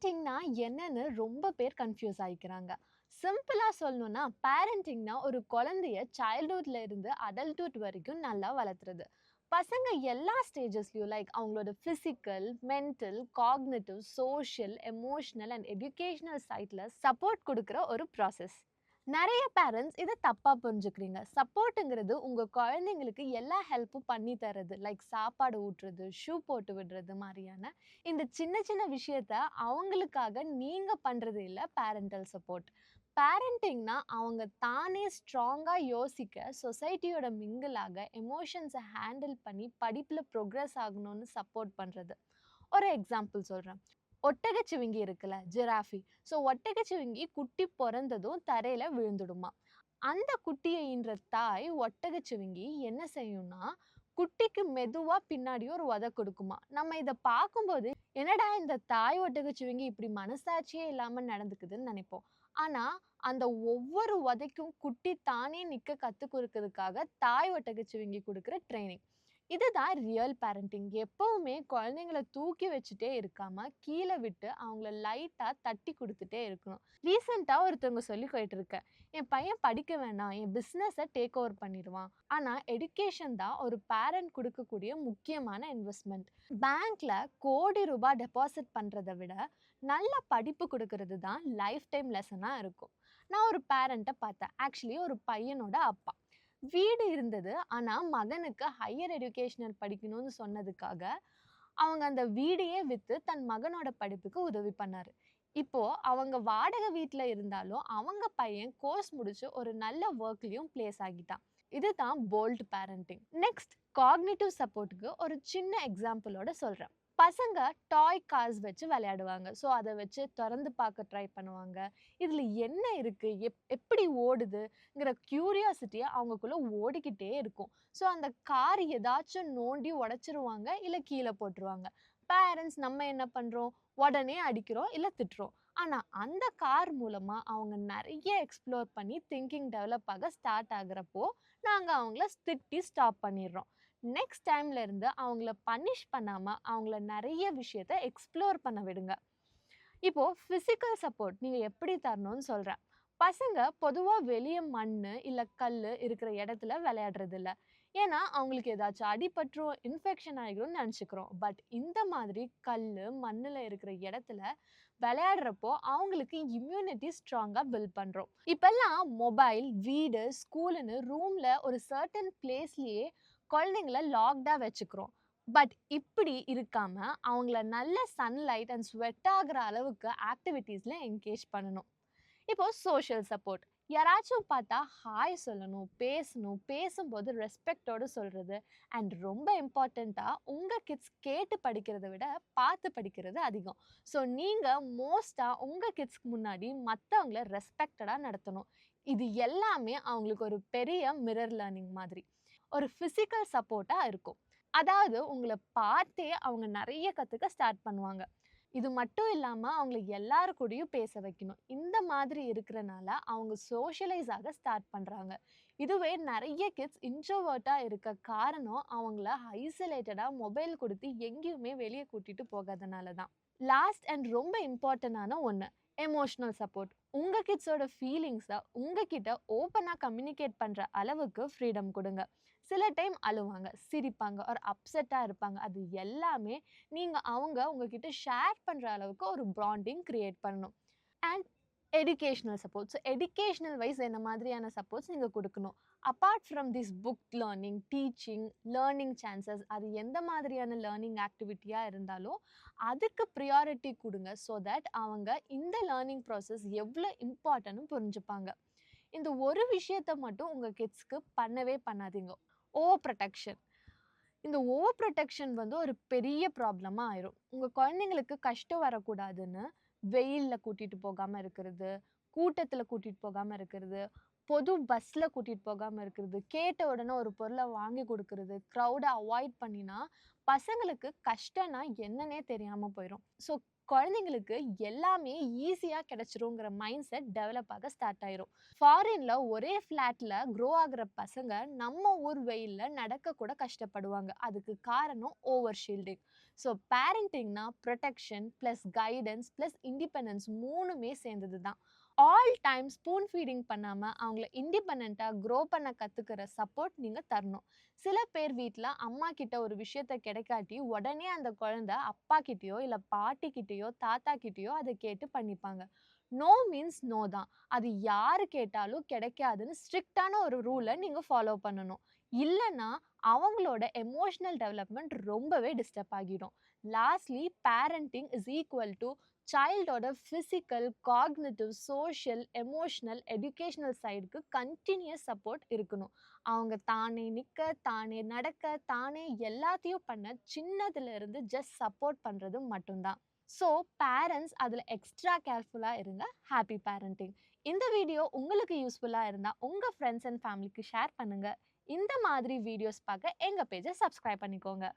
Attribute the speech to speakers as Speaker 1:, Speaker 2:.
Speaker 1: பேரண்டிங்னா என்னன்னு ரொம்ப பேர் கன்ஃபியூஸ் ஆயிக்கிறாங்க. சிம்பிளா சொல்லணும்னா, பேரண்டிங்னா ஒரு குழந்தைய சைல்ட்ஹுட்ல இருந்து அடல்ட்ஹுட் வரைக்கும் நல்லா வளர்த்துறது. பசங்க எல்லா ஸ்டேஜஸ்லயும் லைக் அவங்களோட physical, mental, cognitive, social, emotional and educational சைட்ல சப்போர்ட் குடுக்குற ஒரு ப்ராசஸ். நெறைய பேரண்ட்ஸ் இத தப்பா புரிஞ்சுக்கிறீங்க. சப்போர்ட்ங்கிறது உங்க குழந்தைங்களுக்கு எல்லா ஹெல்ப்பும் பண்ணி தர்றது. லைக் சாப்பாடு ஊட்டுறது, ஷூ போட்டு விடுறது மாரியான இந்த சின்ன சின்ன விஷயத்த அவங்களுக்காக நீங்க பண்றது இல்ல பேரண்டல் சப்போர்ட். பேரண்டிங்னா அவங்க தானே ஸ்ட்ராங்கா யோசிக்க, சொசைட்டியோட மிங்கிள் ஆக, எமோஷன்ஸ ஹேண்டில் பண்ணி படிப்புல ப்ரோக்ரஸ் ஆகணும்னு சப்போர்ட் பண்றது. ஒரு எக்ஸாம்பிள் சொல்றேன். ஒட்டகச்சிவிங்கி இருக்குல்ல, ஜிராஃபி. ஸோ ஒட்டகச்சிவிங்கி குட்டி பொறந்ததும் தரையில விழுந்துடுமா. அந்த குட்டிய ஈன்ற தாய் ஒட்டகச்சிவிங்கி என்ன செய்யும்னா, குட்டிக்கு மெதுவா பின்னாடி ஒரு உத கொடுக்குமா. நம்ம இத பார்க்கும்போது, என்னடா இந்த தாய் ஒட்டகச்சிவிங்கி இப்படி மனசாட்சியே இல்லாம நடந்துக்குதுன்னு நெனைப்போம். ஆனா, அந்த ஒவ்வொரு உதைக்கும் குட்டி தானே நிக்க கத்துக் குடுக்கிறதுக்காக தாய் ஒட்டகச்சிவிங்கி குடுக்குற ட்ரெய்னிங். இதுதான் ரியல் பேரண்டிங். எப்பவுமே குழந்தைங்கள தூக்கி வச்சுட்டே இருக்காம, கீழ விட்டு அவங்கள லைட்டா தட்டி குடுத்துட்டே இருக்கணும். ரீசென்ட்டா ஒருத்தவங்க சொல்லி கேட்டுருக்கேன். என் பையன் படிக்க வேணாம், என் பிசினஸ டேக் ஓவர் பண்ணிருவான். ஆனா, எடுகேஷன் தான் ஒரு பேரண்ட் குடுக்கக்கூடிய முக்கியமான இன்வெஸ்ட்மென்ட். பேங்க்ல கோடி ரூபாய் டெபாசிட் பண்றத விட, நல்ல படிப்பு குடுக்கிறது தான் லைஃப் டைம் லெசனா இருக்கும். நான் ஒரு பேரண்ட்ட பார்த்தேன். ஆக்சுவலி ஒரு பையனோட அப்பா. வீடு இருந்தது. ஆனா, மகனுக்கு ஹையர் எஜுகேஷனல் படிக்கணும்னு சொன்னதுக்காக, அவங்க அந்த வீடையே வித்து தன் மகனோட படிப்புக்கு உதவி பண்ணாரு. இப்போ அவங்க வாடகை வீட்ல இருந்தாலும், அவங்க பையன் கோர்ஸ் முடிச்சு ஒரு நல்ல வொர்க்லயும் பிளேஸ் ஆகிட்டான். இதுதான் போல்ட் பேரண்டிங். நெக்ஸ்ட் காக்னிட்டிவ் சப்போர்ட்க்கு ஒரு சின்ன எக்ஸாம்பிளோட சொல்றேன். பசங்க டாய் கார்ஸ் வச்சு விளையாடுவாங்க. ஸோ, அத வச்சு தொறந்து பார்க்க ட்ரை பண்ணுவாங்க. இதுல என்ன இருக்கு? எப்படி ஓடுதுங்கிற கியூரியாசிட்டிய அவங்கக்குள்ள ஓடிக்கிட்டே இருக்கும். ஸோ, அந்த கார் ஏதாச்சும் நோண்டி உடைச்சிருவாங்க, இல்ல கீழ போட்டுருவாங்க. பேரண்ட்ஸ் நம்ம என்ன பண்றோம்? உடனே அடிக்கிறோம், இல்ல திட்டுறோம். ஆனா, அந்த கார் மூலமா அவங்க நெறைய எக்ஸ்ப்ளோர் பண்ணி திங்கிங் டெவலப் ஆக ஸ்டார்ட் ஆகுறப்போ, நாங்க அவங்கள திட்டி ஸ்டாப் பண்ணிடுறோம். நெக்ஸ்ட் டைம்ல இருந்து அவங்கள பனிஷ் பண்ணாம, அவங்கள நெறைய விஷயத்த எக்ஸ்ப்ளோர் பண்ண விடுங்க. இப்போ பிசிக்கல் சப்போர்ட் நீங்க எப்படி தரணும்னு சொல்றேன். பசங்க பொதுவா வெளிய மண்ணு, இல்ல கல்லு இருக்கிற இடத்துல விளையாடுறது இல்ல. ஏன்னா, அவங்களுக்கு ஏதாச்சும் அடிபட்டுரும், இன்ஃபெக்ஷன் ஆகிரும்னு நெனச்சுக்கிறோம். பட் இந்த மாதிரி கல்லு, மண்ணுல இருக்கிற இடத்துல விளையாடுறப்போ, அவங்களுக்கு இம்யூனிட்டி ஸ்ட்ராங்கா பில்ட் பண்றோம். இப்பல்லாம் மொபைல், வீடு, ஸ்கூலுன்னு ரூம்ல ஒரு சர்டன் பிளேஸ்லயே குழந்தைங்கள லாக்டா வச்சுக்கிறோம். பட் இப்படி இருக்காம, அவங்கள நல்ல சன்லைட் அண்ட் ஸ்வெட் ஆகுற அளவுக்கு ஆக்டிவிட்டீஸ்ல என்கேஜ் பண்ணணும். இப்போ சோஷியல் சப்போர்ட். யாராச்சும் பார்த்தா ஹாய் சொல்லணும், பேசணும். பேசும்போது ரெஸ்பெக்ட்டோட சொல்றது. அண்ட் ரொம்ப இம்பார்ட்டன்ட்டா உங்க கிட்ஸ் கேட்டு படிக்கிறத விட பார்த்து படிக்கிறது அதிகம். ஸோ நீங்க மோஸ்ட்டா உங்க கிட்ஸ்க்கு முன்னாடி மத்தவங்கள ரெஸ்பெக்டடா நடத்தணும். இது எல்லாமே அவங்களுக்கு ஒரு பெரிய மிரர் லேர்னிங் மாதிரி. ஒரு பிசிக்கல் சப்போர்ட்டா இருக்கும். அதாவது உங்கள பார்த்தே அவங்க நெறைய கத்துக்க ஸ்டார்ட் பண்ணுவாங்க. இது மட்டும் இல்லாம அவங்கள எல்லார் கூடயும் பேச வைக்கணும். இந்த மாதிரி இருக்கிறனால அவங்க சோஷியலைஸ் ஆக ஸ்டார்ட் பண்றாங்க. இதுவே நெறைய கிட்ஸ் இன்ட்ரோவர்ட்டா இருக்க காரணம் அவங்கள ஐசோலேட்டடா மொபைல் குடுத்து எங்கேயுமே வெளிய கூட்டிட்டு போகாதனால தான். லாஸ்ட் அண்ட் ரொம்ப இம்பார்ட்டன்டான ஒண்ணு. Emotional support. உங்க கிட்ஸோட ஃபீலிங்ஸ உங்ககிட்ட ஓப்பனா கம்யூனிகேட் பண்ற அளவுக்கு ஃப்ரீடம் குடுங்க. சில டைம் அழுவாங்க, சிரிப்பாங்க, ஒரு அப்செட்டா இருப்பாங்க. அது எல்லாமே அவங்க உங்ககிட்ட ஷேர் பண்ற அளவுக்கு ஒரு பாண்டிங் கிரியேட் பண்ணணும். And educational support. So educational wise என்ன மாதிரியான சப்போர்ட்ஸ் நீங்க குடுக்கணும். Apart from this book learning, teaching, learning chances அது எந்த மாதிரியான லேர்னிங் ஆக்டிவிட்டியா இருந்தாலும், அதுக்கு பிரையாரிட்டி குடுங்க. ஸோ தட் அவங்க இந்த லேர்னிங் ப்ராசஸ் எவ்ளோ இம்பார்ட்டன்ட்னு புரிஞ்சுப்பாங்க. இந்த ஒரு விஷயத்த மட்டும் உங்க கிட்ஸ்க்கு பண்ணவே பண்ணாதீங்க. Over protection. இந்த ஓவர் புரொடெக்ஷன் வந்து ஒரு பெரிய ப்ராப்ளமா ஆயிரும். உங்க குழந்தைங்களுக்கு கஷ்டம் வரக்கூடாதுன்னு வெயில்ல கூட்டிட்டு போகாம இருக்கிறது, கூட்டத்துல கூட்டிட்டு போகாம இருக்கிறது, பொது பஸ்ல கூட்டிட்டு போகாம இருக்கிறது, கேட்ட உடனே ஒரு பொருள வாங்கி குடுக்கிறது, கிரவுட அவாய்ட் பண்ணினா, பசங்களுக்கு கஷ்டம்னா என்னன்னே தெரியாம போயிரும். ஸோ குழந்தைங்களுக்கு எல்லாமே ஈஸியா கிடைச்சிருங்கிற மைண்ட் செட் டெவலப் ஆக ஸ்டார்ட் ஆயிரும். ஃபாரின்ல ஒரே ஃபிளாட்ல க்ரோ ஆகுற பசங்க நம்ம ஊர் வெயில்ல நடக்க கூட கஷ்டப்படுவாங்க. அதுக்கு காரணம் ஓவர் ஷீல்டிங். ஸோ பேரண்டிங்னா protection plus guidance plus independence மூணுமே சேர்ந்தது தான். ஆல் டைம் ஸ்பூன் ஃபீடிங் பண்ணாம அவங்கள இண்டிபெண்டன்ட்டா க்ரோ பண்ண கத்துக்கிற சப்போர்ட் நீங்க தரணும். சில பேர் வீட்ல அம்மா கிட்ட ஒரு விஷயத்த கிடைக்காட்டி உடனே அந்த குழந்தை அப்பா கிட்டயோ இல்ல பாட்டி கிட்டயோ தாத்தா கிட்டயோ அதை கேட்டு பண்ணிப்பாங்க. நோ மீன்ஸ் நோ தான். அது யாரு கேட்டாலும் கிடைக்காதுன்னு ஸ்ட்ரிக்டான ஒரு ரூலை நீங்க ஃபாலோ பண்ணணும். இல்லைன்னா அவங்களோட எமோஷனல் டெவலப்மெண்ட் ரொம்பவே டிஸ்டர்ப் ஆகிடும். Lastly parenting is equal to சைல்டோட physical, cognitive, social, emotional, educational சைடுக்கு கண்டினியூஸ் சப்போர்ட் இருக்கணும். அவங்க தானே நிற்க, தானே நடக்க, தானே எல்லாத்தையும் பண்ண சின்னதுல இருந்து ஜஸ்ட் சப்போர்ட் பண்ணுறது மட்டும்தான். ஸோ பேரண்ட்ஸ் அதில் எக்ஸ்ட்ரா கேர்ஃபுல்லாக இருங்க. Happy parenting. இந்த வீடியோ உங்களுக்கு யூஸ்ஃபுல்லாக இருந்தால் உங்கள் ஃப்ரெண்ட்ஸ் அண்ட் ஃபேமிலிக்கு ஷேர் பண்ணுங்கள். இந்த மாதிரி வீடியோஸ் பார்க்க எங்கள் பேஜை சப்ஸ்கிரைப் பண்ணிக்கோங்க.